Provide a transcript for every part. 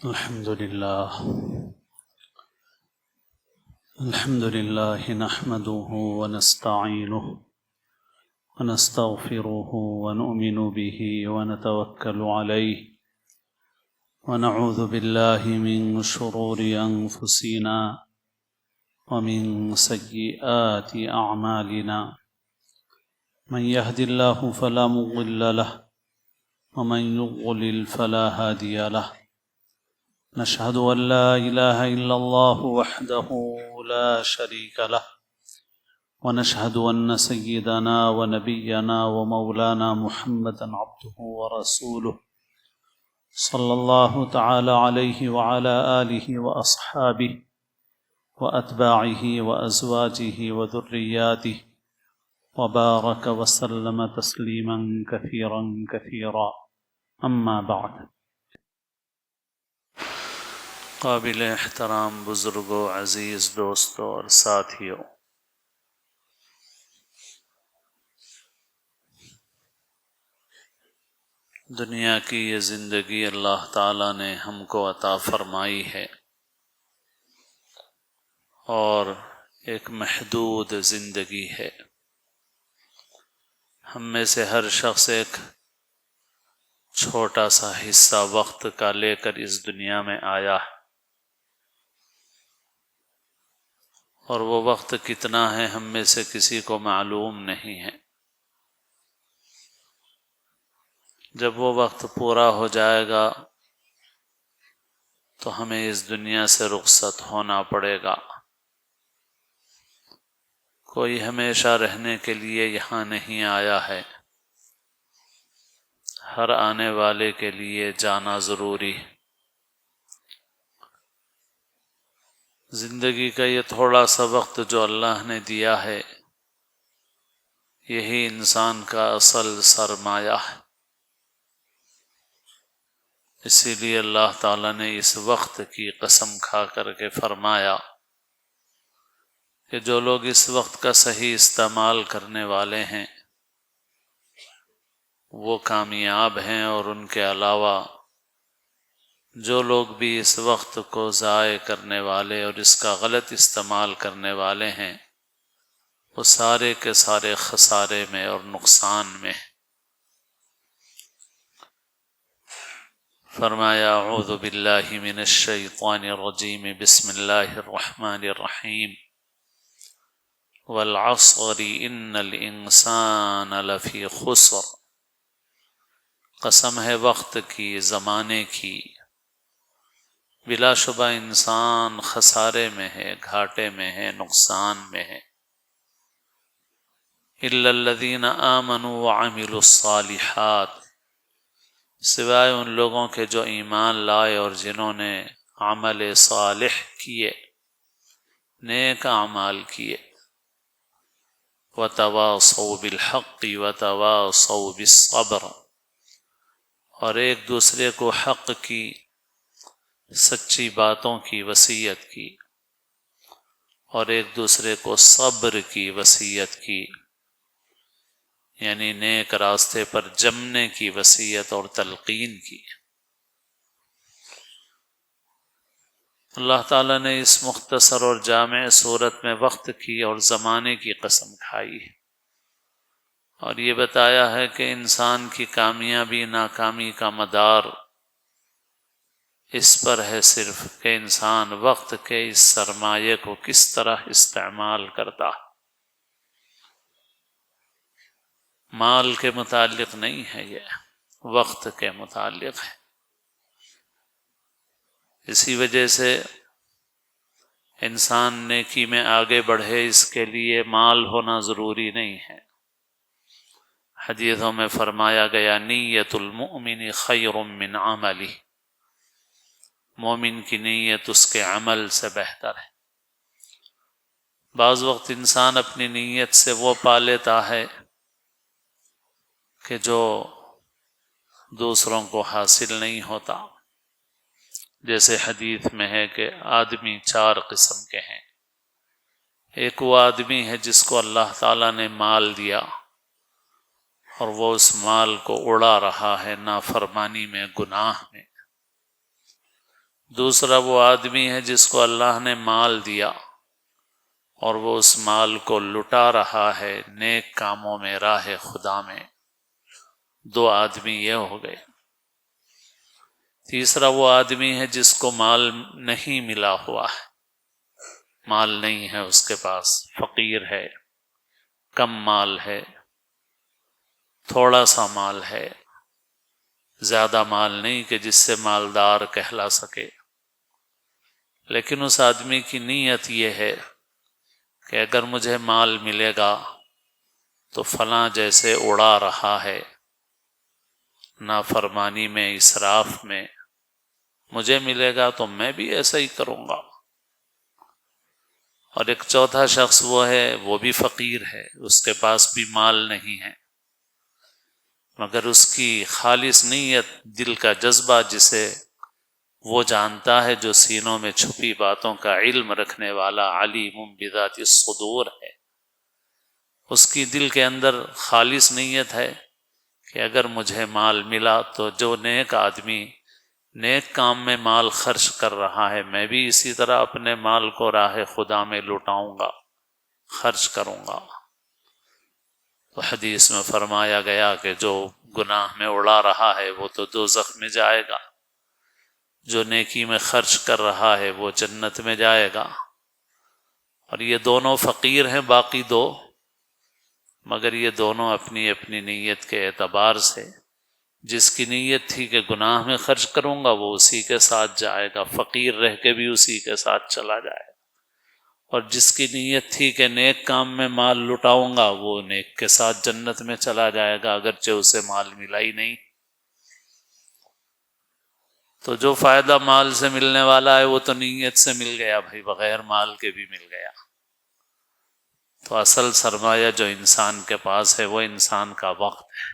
الحمد لله نحمده ونستعينه ونستغفره ونؤمن به ونتوكل عليه ونعوذ بالله من شرور أنفسنا ومن سيئات أعمالنا من يهد الله فلا مضل له ومن يضلل فلا هادي له نشهد أن لا إله إلا الله وحده لا شريك له ونشهد أن سيدنا ونبينا ومولانا محمدا عبده ورسوله صلى الله تعالى عليه وعلى آله وأصحابه وأتباعه وأزواجه وذرياته وبارك وسلم تسليما كثيرا كثيرا أما بعد قابل احترام بزرگوں، عزیز دوستوں اور ساتھیوں، دنیا کی یہ زندگی اللہ تعالیٰ نے ہم کو عطا فرمائی ہے اور ایک محدود زندگی ہے۔ ہم میں سے ہر شخص ایک چھوٹا سا حصہ وقت کا لے کر اس دنیا میں آیا ہے، اور وہ وقت کتنا ہے ہم میں سے کسی کو معلوم نہیں ہے۔ جب وہ وقت پورا ہو جائے گا تو ہمیں اس دنیا سے رخصت ہونا پڑے گا۔ کوئی ہمیشہ رہنے کے لیے یہاں نہیں آیا ہے، ہر آنے والے کے لیے جانا ضروری ہے۔ زندگی کا یہ تھوڑا سا وقت جو اللہ نے دیا ہے، یہی انسان کا اصل سرمایہ ہے۔ اسی لیے اللہ تعالیٰ نے اس وقت کی قسم کھا کر کے فرمایا کہ جو لوگ اس وقت کا صحیح استعمال کرنے والے ہیں وہ کامیاب ہیں، اور ان کے علاوہ جو لوگ بھی اس وقت کو ضائع کرنے والے اور اس کا غلط استعمال کرنے والے ہیں وہ سارے کے سارے خسارے میں اور نقصان میں۔ فرمایا اعوذ باللہ من الشیطان الرجیم، بسم اللہ الرحمن الرحیم، والعصر ان الانسان لفی خسر۔ قسم ہے وقت کی، زمانے کی، بلا شبہ انسان خسارے میں ہے، گھاٹے میں ہے، نقصان میں ہے۔ الا الذین آمنوا وعملوا الصالحات، سوائے ان لوگوں کے جو ایمان لائے اور جنہوں نے عمل صالح کیے، نیک اعمال کیے۔ وتواصوا بالحق وتواصوا بالصبر، اور ایک دوسرے کو حق کی، سچی باتوں کی وصیت کی، اور ایک دوسرے کو صبر کی وصیت کی، یعنی نیک راستے پر جمنے کی وصیت اور تلقین کی۔ اللہ تعالیٰ نے اس مختصر اور جامع صورت میں وقت کی اور زمانے کی قسم کھائی ہے، اور یہ بتایا ہے کہ انسان کی کامیابی ناکامی کا مدار اس پر ہے صرف کہ انسان وقت کے اس سرمایہ کو کس طرح استعمال کرتا۔ مال کے متعلق نہیں ہے، یہ وقت کے متعلق ہے۔ اسی وجہ سے انسان نیکی میں آگے بڑھے، اس کے لیے مال ہونا ضروری نہیں ہے۔ حدیثوں میں فرمایا گیا نیت المؤمن خیر من عملہ، مومن کی نیت اس کے عمل سے بہتر ہے۔ بعض وقت انسان اپنی نیت سے وہ پا لیتا ہے کہ جو دوسروں کو حاصل نہیں ہوتا۔ جیسے حدیث میں ہے کہ آدمی 4 قسم کے ہیں۔ ایک وہ آدمی ہے جس کو اللہ تعالیٰ نے مال دیا اور وہ اس مال کو اڑا رہا ہے نافرمانی میں، گناہ میں۔ دوسرا وہ آدمی ہے جس کو اللہ نے مال دیا اور وہ اس مال کو لٹا رہا ہے نیک کاموں میں، راہ خدا میں۔ دو آدمی یہ ہو گئے۔ تیسرا وہ آدمی ہے جس کو مال نہیں ملا ہوا ہے، مال نہیں ہے اس کے پاس، فقیر ہے، کم مال ہے، تھوڑا سا مال ہے، زیادہ مال نہیں کہ جس سے مالدار کہلا سکے، لیکن اس آدمی کی نیت یہ ہے کہ اگر مجھے مال ملے گا تو فلاں جیسے اڑا رہا ہے نافرمانی میں، اسراف میں، مجھے ملے گا تو میں بھی ایسا ہی کروں گا۔ اور ایک چوتھا شخص وہ ہے، وہ بھی فقیر ہے، اس کے پاس بھی مال نہیں ہے، مگر اس کی خالص نیت، دل کا جذبہ جسے وہ جانتا ہے، جو سینوں میں چھپی باتوں کا علم رکھنے والا علیم بذات الصدور ہے، اس کی دل کے اندر خالص نیت ہے کہ اگر مجھے مال ملا تو جو نیک آدمی نیک کام میں مال خرچ کر رہا ہے، میں بھی اسی طرح اپنے مال کو راہ خدا میں لٹاؤں گا، خرچ کروں گا۔ تو حدیث میں فرمایا گیا کہ جو گناہ میں اڑا رہا ہے وہ تو دوزخ میں جائے گا، جو نیکی میں خرچ کر رہا ہے وہ جنت میں جائے گا۔ اور یہ دونوں فقیر ہیں، باقی دو، مگر یہ دونوں اپنی اپنی نیت کے اعتبار سے، جس کی نیت تھی کہ گناہ میں خرچ کروں گا وہ اسی کے ساتھ جائے گا، فقیر رہ کے بھی اسی کے ساتھ چلا جائے گا، اور جس کی نیت تھی کہ نیک کام میں مال لٹاؤں گا وہ نیک کے ساتھ جنت میں چلا جائے گا، اگرچہ اسے مال ملا ہی نہیں۔ تو جو فائدہ مال سے ملنے والا ہے وہ تو نیت سے مل گیا بھائی، بغیر مال کے بھی مل گیا۔ تو اصل سرمایہ جو انسان کے پاس ہے وہ انسان کا وقت ہے۔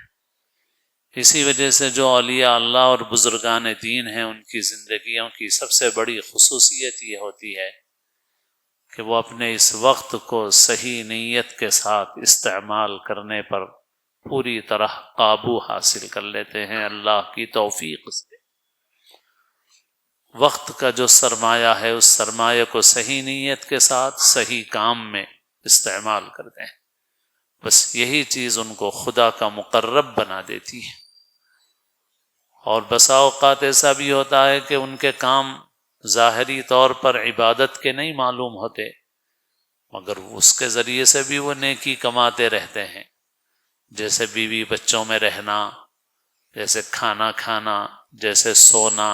اسی وجہ سے جو اولیاء اللہ اور بزرگان دین ہیں، ان کی زندگیوں کی سب سے بڑی خصوصیت یہ ہوتی ہے کہ وہ اپنے اس وقت کو صحیح نیت کے ساتھ استعمال کرنے پر پوری طرح قابو حاصل کر لیتے ہیں اللہ کی توفیق سے۔ وقت کا جو سرمایہ ہے اس سرمایہ کو صحیح نیت کے ساتھ صحیح کام میں استعمال کرتے ہیں، بس یہی چیز ان کو خدا کا مقرب بنا دیتی ہے۔ اور بسا اوقات ایسا بھی ہوتا ہے کہ ان کے کام ظاہری طور پر عبادت کے نہیں معلوم ہوتے، مگر اس کے ذریعے سے بھی وہ نیکی کماتے رہتے ہیں، جیسے بیوی بچوں میں رہنا، جیسے کھانا کھانا، جیسے سونا،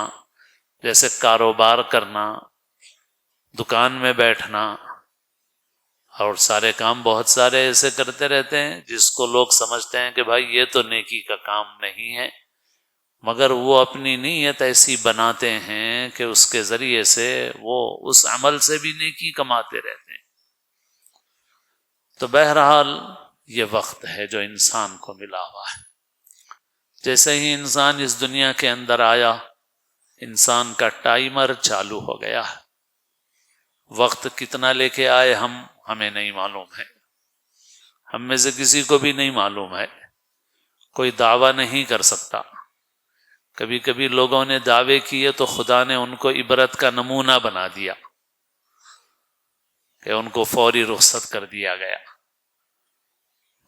جیسے کاروبار کرنا، دکان میں بیٹھنا، اور سارے کام بہت سارے ایسے کرتے رہتے ہیں جس کو لوگ سمجھتے ہیں کہ بھائی یہ تو نیکی کا کام نہیں ہے، مگر وہ اپنی نیت ایسی بناتے ہیں کہ اس کے ذریعے سے وہ اس عمل سے بھی نیکی کماتے رہتے ہیں۔ تو بہرحال یہ وقت ہے جو انسان کو ملا ہوا ہے۔ جیسے ہی انسان اس دنیا کے اندر آیا، انسان کا ٹائمر چالو ہو گیا۔ وقت کتنا لے کے آئے ہمیں نہیں معلوم ہے، ہم میں سے کسی کو بھی نہیں معلوم ہے، کوئی دعویٰ نہیں کر سکتا۔ کبھی کبھی لوگوں نے دعوے کیے تو خدا نے ان کو عبرت کا نمونہ بنا دیا کہ ان کو فوری رخصت کر دیا گیا،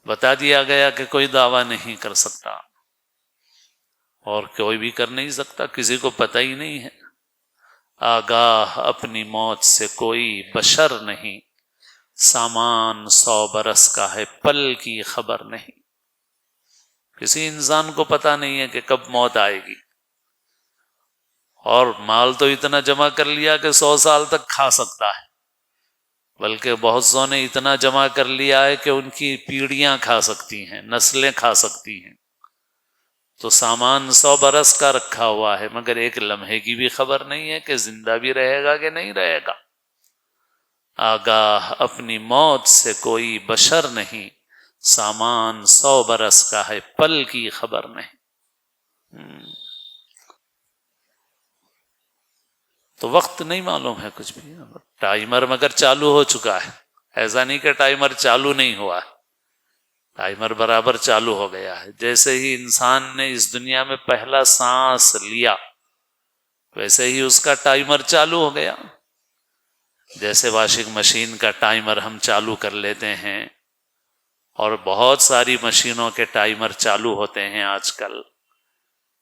بتا دیا گیا کہ کوئی دعویٰ نہیں کر سکتا، اور کوئی بھی کر نہیں سکتا، کسی کو پتہ ہی نہیں ہے۔ آگاہ اپنی موت سے کوئی بشر نہیں، سامان 100 برس کا ہے، پل کی خبر نہیں۔ کسی انسان کو پتہ نہیں ہے کہ کب موت آئے گی، اور مال تو اتنا جمع کر لیا کہ 100 سال تک کھا سکتا ہے، بلکہ بہت سو نے اتنا جمع کر لیا ہے کہ ان کی پیڑھیاں کھا سکتی ہیں، نسلیں کھا سکتی ہیں۔ تو سامان 100 برس کا رکھا ہوا ہے، مگر ایک لمحے کی بھی خبر نہیں ہے کہ زندہ بھی رہے گا کہ نہیں رہے گا۔ آگاہ اپنی موت سے کوئی بشر نہیں، سامان 100 برس کا ہے، پل کی خبر نہیں۔ تو وقت نہیں معلوم ہے کچھ بھی، ٹائمر مگر چالو ہو چکا ہے، ایسا نہیں کہ ٹائمر چالو نہیں ہوا، ٹائمر برابر چالو ہو گیا ہے۔ جیسے ہی انسان نے اس دنیا میں پہلا سانس لیا، ویسے ہی اس کا ٹائمر چالو ہو گیا. جیسے واشنگ مشین کا ٹائمر ہم چالو کر لیتے ہیں، اور بہت ساری مشینوں کے ٹائمر چالو ہوتے ہیں آج کل.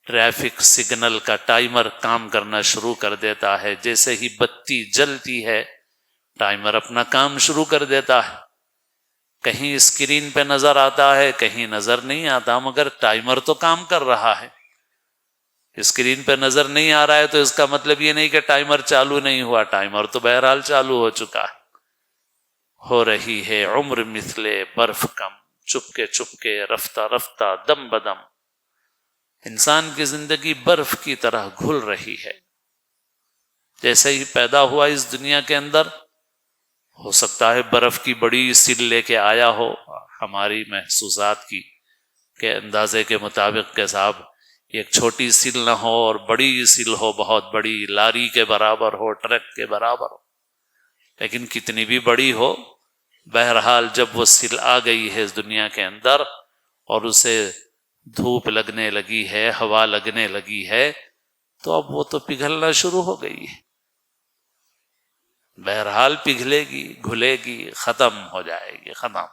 ٹریفک سگنل کا ٹائمر کام کرنا شروع کر دیتا ہے، جیسے ہی بتی جلتی ہے ٹائمر اپنا کام شروع کر دیتا ہے. کہیں اسکرین پہ نظر آتا ہے، کہیں نظر نہیں آتا، مگر ٹائمر تو کام کر رہا ہے. اسکرین پہ نظر نہیں آ رہا ہے تو اس کا مطلب یہ نہیں کہ ٹائمر چالو نہیں ہوا، ٹائمر تو بہرحال چالو ہو چکا ہے. ہو رہی ہے عمر مثل برف کم، چپکے چپکے رفتہ رفتہ دم بدم. انسان کی زندگی برف کی طرح گھل رہی ہے. جیسے ہی پیدا ہوا اس دنیا کے اندر، ہو سکتا ہے برف کی بڑی سل لے کے آیا ہو ہماری محسوسات کی کہ اندازے کے مطابق کہ صاحب ایک چھوٹی سل نہ ہو اور بڑی سل ہو، بہت بڑی، لاری کے برابر ہو، ٹرک کے برابر ہو. لیکن کتنی بھی بڑی ہو، بہرحال جب وہ سل آ گئی ہے اس دنیا کے اندر اور اسے دھوپ لگنے لگی ہے، ہوا لگنے لگی ہے، تو اب وہ تو پگھلنا شروع ہو گئی ہے. بہرحال پگھلے گی، گھلے گی، ختم ہو جائے گی، ختم.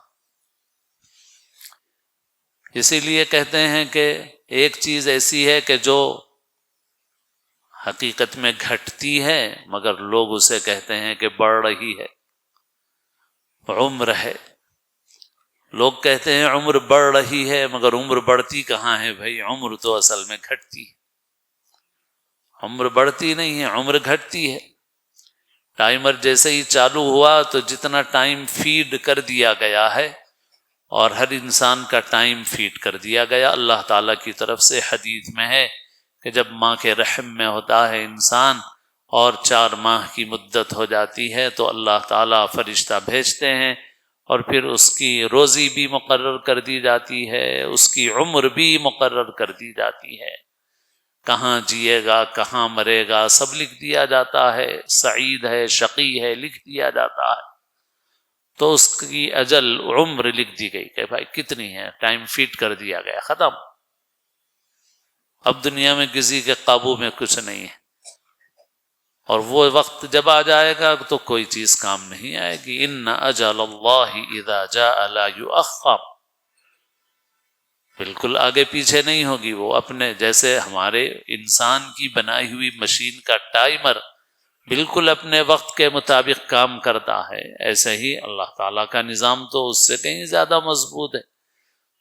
اسی لیے کہتے ہیں کہ ایک چیز ایسی ہے کہ جو حقیقت میں گھٹتی ہے مگر لوگ اسے کہتے ہیں کہ بڑھ رہی ہے، عمر ہے. لوگ کہتے ہیں عمر بڑھ رہی ہے، مگر عمر بڑھتی کہاں ہے بھائی؟ عمر تو اصل میں گھٹتی ہے. عمر بڑھتی نہیں ہے، عمر گھٹتی ہے. ٹائمر جیسے ہی چالو ہوا تو جتنا ٹائم فیڈ کر دیا گیا ہے، اور ہر انسان کا ٹائم فیڈ کر دیا گیا اللہ تعالیٰ کی طرف سے. حدیث میں ہے کہ جب ماں کے رحم میں ہوتا ہے انسان اور 4 ماہ کی مدت ہو جاتی ہے تو اللہ تعالیٰ فرشتہ بھیجتے ہیں، اور پھر اس کی روزی بھی مقرر کر دی جاتی ہے، اس کی عمر بھی مقرر کر دی جاتی ہے. کہاں جیے گا، کہاں مرے گا، سب لکھ دیا جاتا ہے. سعید ہے، شقی ہے، لکھ دیا جاتا ہے. تو اس کی اجل عمر لکھ دی گئی کہ بھائی کتنی ہے، ٹائم فٹ کر دیا گیا، ختم. اب دنیا میں کسی کے قابو میں کچھ نہیں ہے، اور وہ وقت جب آ جائے گا تو کوئی چیز کام نہیں آئے گی. ان اجل اللہ اذا جاء لا یؤخر، بالکل آگے پیچھے نہیں ہوگی. وہ اپنے جیسے ہمارے انسان کی بنائی ہوئی مشین کا ٹائمر بالکل اپنے وقت کے مطابق کام کرتا ہے، ایسے ہی اللہ تعالیٰ کا نظام تو اس سے کہیں زیادہ مضبوط ہے.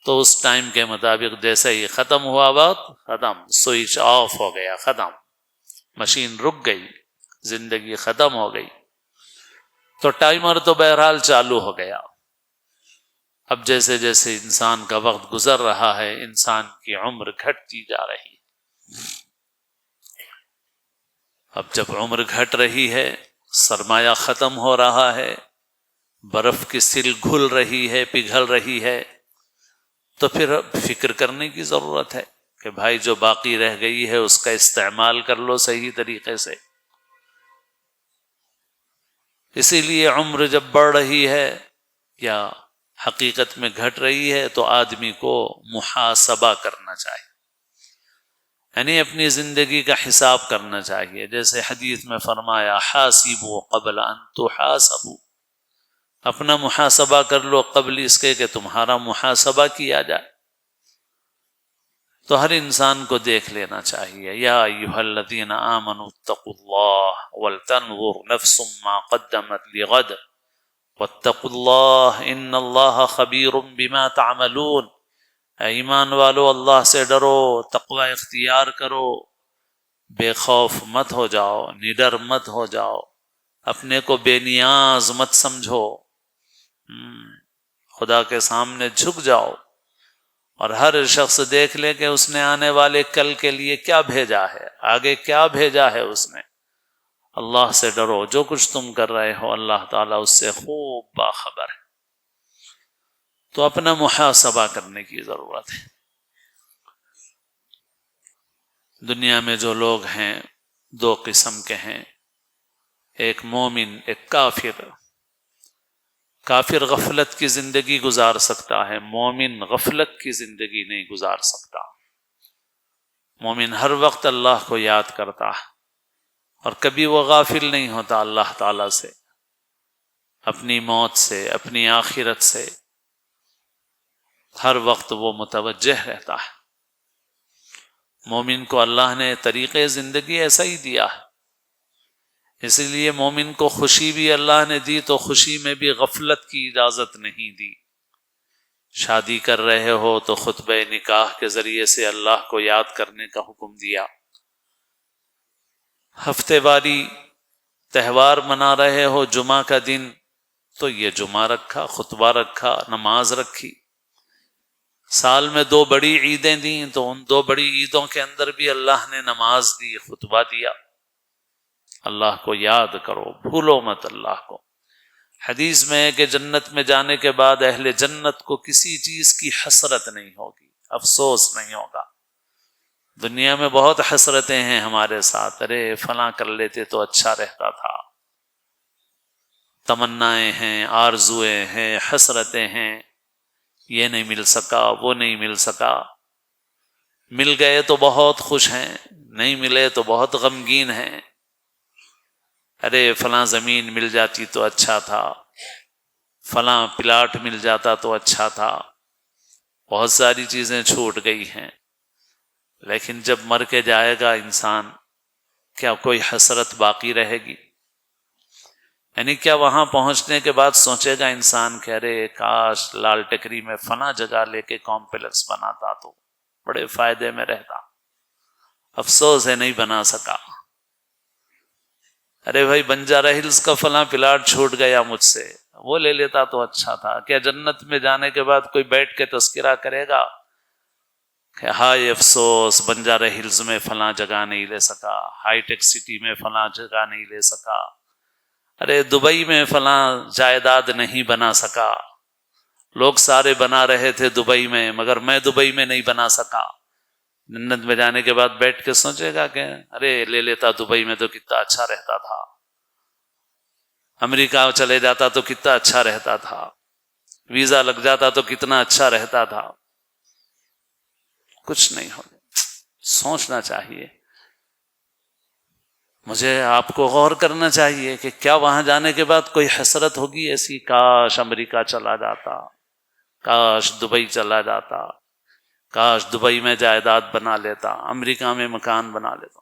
تو اس ٹائم کے مطابق جیسے ہی ختم ہوا وقت، ختم، سوئچ آف ہو گیا، ختم، مشین رک گئی، زندگی ختم ہو گئی. تو ٹائمر تو بہرحال چالو ہو گیا. اب جیسے جیسے انسان کا وقت گزر رہا ہے، انسان کی عمر گھٹتی جا رہی ہے. اب جب عمر گھٹ رہی ہے، سرمایہ ختم ہو رہا ہے، برف کی سل گھل رہی ہے، پگھل رہی ہے، تو پھر فکر کرنے کی ضرورت ہے کہ بھائی جو باقی رہ گئی ہے اس کا استعمال کر لو صحیح طریقے سے. اسی لیے عمر جب بڑھ رہی ہے یا حقیقت میں گھٹ رہی ہے تو آدمی کو محاسبہ کرنا چاہیے، یعنی اپنی زندگی کا حساب کرنا چاہیے. جیسے حدیث میں فرمایا حاسبوا قبل ان تحاسبوا، اپنا محاسبہ کر لو قبل اس کے کہ تمہارا محاسبہ کیا جائے. تو ہر انسان کو دیکھ لینا چاہیے. یا ایھا الذین آمنوا اتقوا اللہ ولتنظر نفس ما قدمت لغد واتقوا اللہ ان اللہ خبیر بما تعملون. اے ایمان والو، اللہ سے ڈرو، تقوی اختیار کرو، بے خوف مت ہو جاؤ، نڈر مت ہو جاؤ، اپنے کو بے نیاز مت سمجھو، خدا کے سامنے جھک جاؤ، اور ہر شخص دیکھ لے کہ اس نے آنے والے کل کے لیے کیا بھیجا ہے، آگے کیا بھیجا ہے اس نے. اللہ سے ڈرو، جو کچھ تم کر رہے ہو اللہ تعالیٰ اس سے خوب باخبر ہے. تو اپنا محاسبہ کرنے کی ضرورت ہے. دنیا میں جو لوگ ہیں 2 قسم کے ہیں، ایک مومن، ایک کافر. کافر غفلت کی زندگی گزار سکتا ہے، مومن غفلت کی زندگی نہیں گزار سکتا. مومن ہر وقت اللہ کو یاد کرتا ہے، اور کبھی وہ غافل نہیں ہوتا اللہ تعالیٰ سے، اپنی موت سے، اپنی آخرت سے، ہر وقت وہ متوجہ رہتا ہے۔ مومن کو اللہ نے طریقے زندگی ایسا ہی دیا ہے، اس لیے مومن کو خوشی بھی اللہ نے دی تو خوشی میں بھی غفلت کی اجازت نہیں دی۔ شادی کر رہے ہو تو خطبہ نکاح کے ذریعے سے اللہ کو یاد کرنے کا حکم دیا، ہفتے واری تہوار منا رہے ہو جمعہ کا دن تو یہ جمعہ رکھا، خطبہ رکھا، نماز رکھی۔ سال میں 2 بڑی عیدیں دیں تو ان 2 بڑی عیدوں کے اندر بھی اللہ نے نماز دی، خطبہ دیا۔ اللہ کو یاد کرو، بھولو مت اللہ کو۔ حدیث میں ہے کہ جنت میں جانے کے بعد اہل جنت کو کسی چیز کی حسرت نہیں ہوگی، افسوس نہیں ہوگا۔ دنیا میں بہت حسرتیں ہیں ہمارے ساتھ، ارے فلاں کر لیتے تو اچھا رہتا تھا، تمنائیں ہیں، آرزویں ہیں، حسرتیں ہیں، یہ نہیں مل سکا، وہ نہیں مل سکا۔ مل گئے تو بہت خوش ہیں، نہیں ملے تو بہت غمگین ہیں۔ ارے فلاں زمین مل جاتی تو اچھا تھا، فلاں پلاٹ مل جاتا تو اچھا تھا، بہت ساری چیزیں چھوٹ گئی ہیں۔ لیکن جب مر کے جائے گا انسان، کیا کوئی حسرت باقی رہے گی؟ یعنی کیا وہاں پہنچنے کے بعد سوچے گا انسان کہ ارے کاش لال ٹکری میں فلاں جگہ لے کے کمپلیکس بناتا تو بڑے فائدے میں رہتا، افسوس ہے نہیں بنا سکا۔ ارے بھائی بنجارہ ہلز کا فلاں پلاٹ چھوٹ گیا مجھ سے، وہ لے لیتا تو اچھا تھا۔ کیا جنت میں جانے کے بعد کوئی بیٹھ کے تذکرہ کرے گا کہ ہائے افسوس بنجارہ ہلز میں فلاں جگہ نہیں لے سکا، ہائی ٹیک سٹی میں فلاں جگہ نہیں لے سکا، ارے دبئی میں فلاں جائیداد نہیں بنا سکا، لوگ سارے بنا رہے تھے دبئی میں مگر میں دبئی میں نہیں بنا سکا۔ جنت میں جانے کے بعد بیٹھ کے سوچے گا کہ ارے لے لیتا دبئی میں تو کتنا اچھا رہتا تھا، امریکہ چلے جاتا تو کتنا اچھا رہتا تھا، ویزا لگ جاتا تو کتنا اچھا رہتا تھا۔ کچھ نہیں ہو، سوچنا چاہیے، مجھے آپ کو غور کرنا چاہیے کہ کیا وہاں جانے کے بعد کوئی حسرت ہوگی ایسی، کاش امریکہ چلا جاتا، کاش دبئی چلا جاتا، کاش دبئی میں جائیداد بنا لیتا، امریکہ میں مکان بنا لیتا۔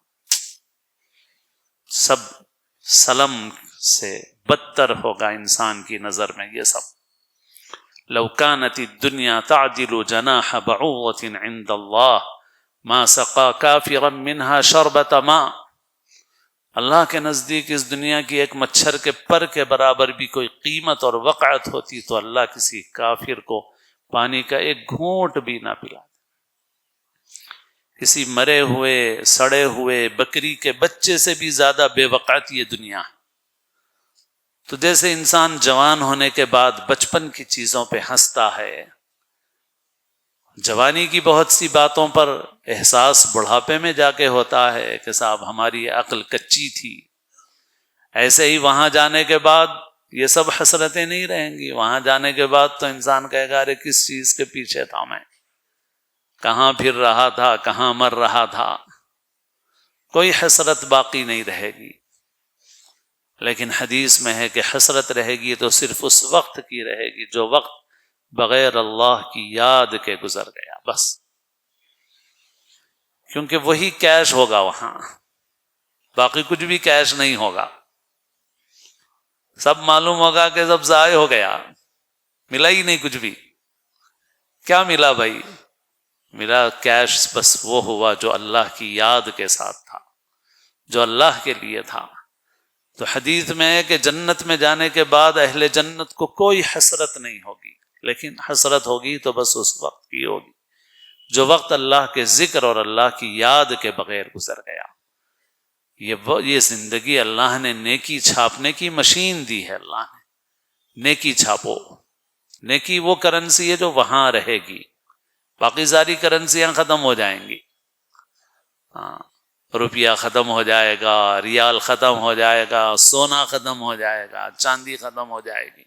سب سلم سے بدتر ہوگا انسان کی نظر میں یہ سب۔ لو كانت الدنيا تعدل جناح بعوضة عند الله ما سقى كافرا منها شربة ماء۔ اللہ کے نزدیک اس دنیا کی ایک مچھر کے پر کے برابر بھی کوئی قیمت اور وقعت ہوتی تو اللہ کسی کافر کو پانی کا ایک گھونٹ بھی نہ پلا۔ کسی مرے ہوئے سڑے ہوئے بکری کے بچے سے بھی زیادہ بے وقعت یہ دنیا ہے۔ تو جیسے انسان جوان ہونے کے بعد بچپن کی چیزوں پہ ہنستا ہے، جوانی کی بہت سی باتوں پر احساس بڑھاپے میں جا کے ہوتا ہے کہ صاحب ہماری عقل کچی تھی، ایسے ہی وہاں جانے کے بعد یہ سب حسرتیں نہیں رہیں گی۔ وہاں جانے کے بعد تو انسان کہے گا ارے کس چیز کے پیچھے تھا میں، کہاں پھر رہا تھا، کہاں مر رہا تھا، کوئی حسرت باقی نہیں رہے گی۔ لیکن حدیث میں ہے کہ حسرت رہے گی تو صرف اس وقت کی رہے گی جو وقت بغیر اللہ کی یاد کے گزر گیا، بس، کیونکہ وہی کیش ہوگا وہاں، باقی کچھ بھی کیش نہیں ہوگا۔ سب معلوم ہوگا کہ سب ضائع ہو گیا، ملا ہی نہیں کچھ بھی۔ کیا ملا بھائی؟ ملا کیش بس وہ ہوا جو اللہ کی یاد کے ساتھ تھا، جو اللہ کے لیے تھا۔ تو حدیث میں ہے کہ جنت میں جانے کے بعد اہل جنت کو کوئی حسرت نہیں ہوگی، لیکن حسرت ہوگی تو بس اس وقت کی ہوگی جو وقت اللہ کے ذکر اور اللہ کی یاد کے بغیر گزر گیا۔ یہ زندگی اللہ نے نیکی چھاپنے کی مشین دی ہے۔ اللہ نے نیکی چھاپو، نیکی وہ کرنسی ہے جو وہاں رہے گی، باقی ساری کرنسیاں ختم ہو جائیں گی۔ روپیہ ختم ہو جائے گا، ریال ختم ہو جائے گا، سونا ختم ہو جائے گا، چاندی ختم ہو جائے گی،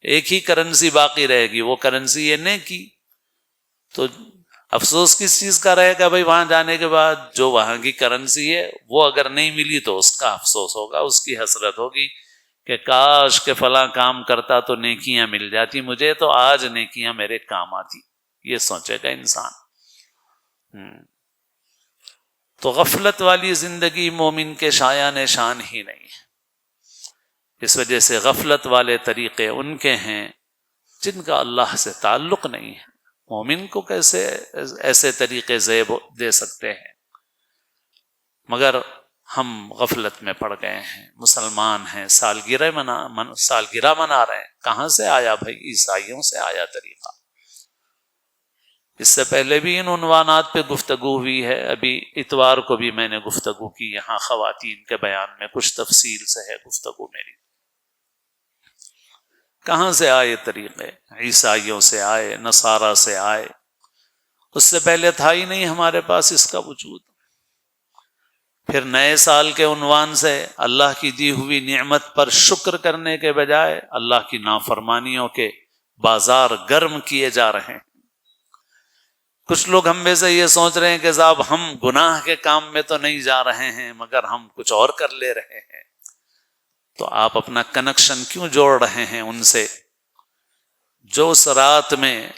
ایک ہی کرنسی باقی رہے گی، وہ کرنسی ہے نیکی۔ تو افسوس کس چیز کا رہے گا بھائی؟ وہاں جانے کے بعد جو وہاں کی کرنسی ہے وہ اگر نہیں ملی تو اس کا افسوس ہوگا، اس کی حسرت ہوگی کہ کاش کہ فلاں کام کرتا تو نیکیاں مل جاتی مجھے، تو آج نیکیاں میرے کام آتی، یہ سوچے گا انسان۔ تو غفلت والی زندگی مومن کے شایان شان ہی نہیں ہے۔ اس وجہ سے غفلت والے طریقے ان کے ہیں جن کا اللہ سے تعلق نہیں ہے۔ مومن کو کیسے ایسے طریقے زیب دے سکتے ہیں؟ مگر ہم غفلت میں پڑ گئے ہیں، مسلمان ہیں، سالگرہ منا رہے ہیں۔ کہاں سے آیا بھائی؟ عیسائیوں سے آیا طریقہ۔ اس سے پہلے بھی ان عنوانات پہ گفتگو ہوئی ہے، ابھی اتوار کو بھی میں نے گفتگو کی یہاں خواتین کے بیان میں، کچھ تفصیل سے ہے گفتگو میری۔ کہاں سے آئے طریقے؟ عیسائیوں سے آئے، نصارہ سے آئے، اس سے پہلے تھا ہی نہیں ہمارے پاس اس کا وجود۔ پھر نئے سال کے عنوان سے اللہ کی دی ہوئی نعمت پر شکر کرنے کے بجائے اللہ کی نافرمانیوں کے بازار گرم کیے جا رہے ہیں۔ کچھ لوگ ہم میں سے یہ سوچ رہے ہیں کہ صاحب ہم گناہ کے کام میں تو نہیں جا رہے ہیں مگر ہم کچھ اور کر لے رہے ہیں، تو آپ اپنا کنیکشن کیوں جوڑ رہے ہیں ان سے جو اس رات میں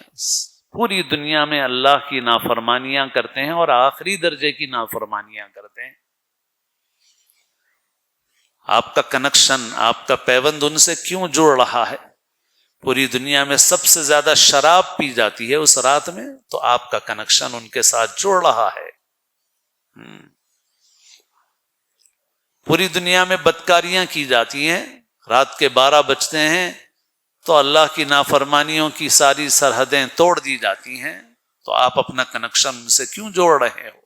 پوری دنیا میں اللہ کی نافرمانیاں کرتے ہیں اور آخری درجے کی نافرمانیاں کرتے ہیں؟ آپ کا کنیکشن، آپ کا پیوند ان سے کیوں جڑ رہا ہے؟ پوری دنیا میں سب سے زیادہ شراب پی جاتی ہے اس رات میں، تو آپ کا کنیکشن ان کے ساتھ جڑ رہا ہے۔ پوری دنیا میں بدکاریاں کی جاتی ہیں، رات کے 12 بجتے ہیں تو اللہ کی نافرمانیوں کی ساری سرحدیں توڑ دی جاتی ہیں، تو آپ اپنا کنیکشن ان سے کیوں جوڑ رہے ہو؟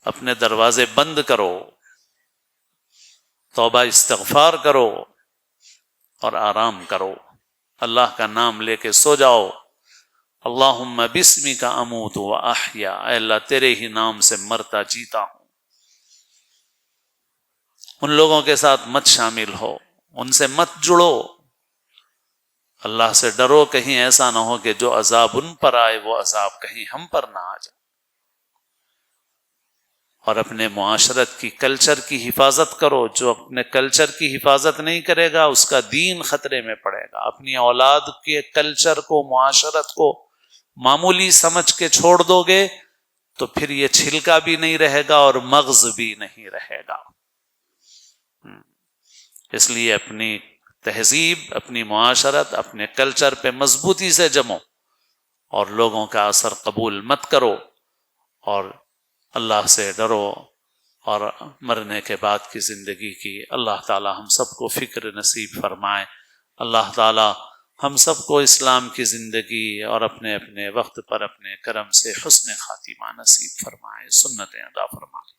اپنے دروازے بند کرو، توبہ استغفار کرو اور آرام کرو، اللہ کا نام لے کے سو جاؤ۔ اللہم بسمک اموت و احیا، اے اللہ تیرے ہی نام سے مرتا جیتا ہوں۔ ان لوگوں کے ساتھ مت شامل ہو، ان سے مت جڑو، اللہ سے ڈرو کہیں ایسا نہ ہو کہ جو عذاب ان پر آئے وہ عذاب کہیں ہم پر نہ آ جائے۔ اور اپنے معاشرت کی کلچر کی حفاظت کرو، جو اپنے کلچر کی حفاظت نہیں کرے گا اس کا دین خطرے میں پڑے گا۔ اپنی اولاد کے کلچر کو، معاشرت کو معمولی سمجھ کے چھوڑ دو گے تو پھر یہ چھلکا بھی نہیں رہے گا اور مغز بھی نہیں رہے گا۔ اس لیے اپنی تہذیب، اپنی معاشرت، اپنے کلچر پہ مضبوطی سے جمو اور لوگوں کا اثر قبول مت کرو، اور اللہ سے ڈرو، اور مرنے کے بعد کی زندگی کی اللہ تعالی ہم سب کو فکر نصیب فرمائے۔ اللہ تعالی ہم سب کو اسلام کی زندگی اور اپنے اپنے وقت پر اپنے کرم سے حسن خاتمہ نصیب فرمائے، سنتیں ادا فرمائے۔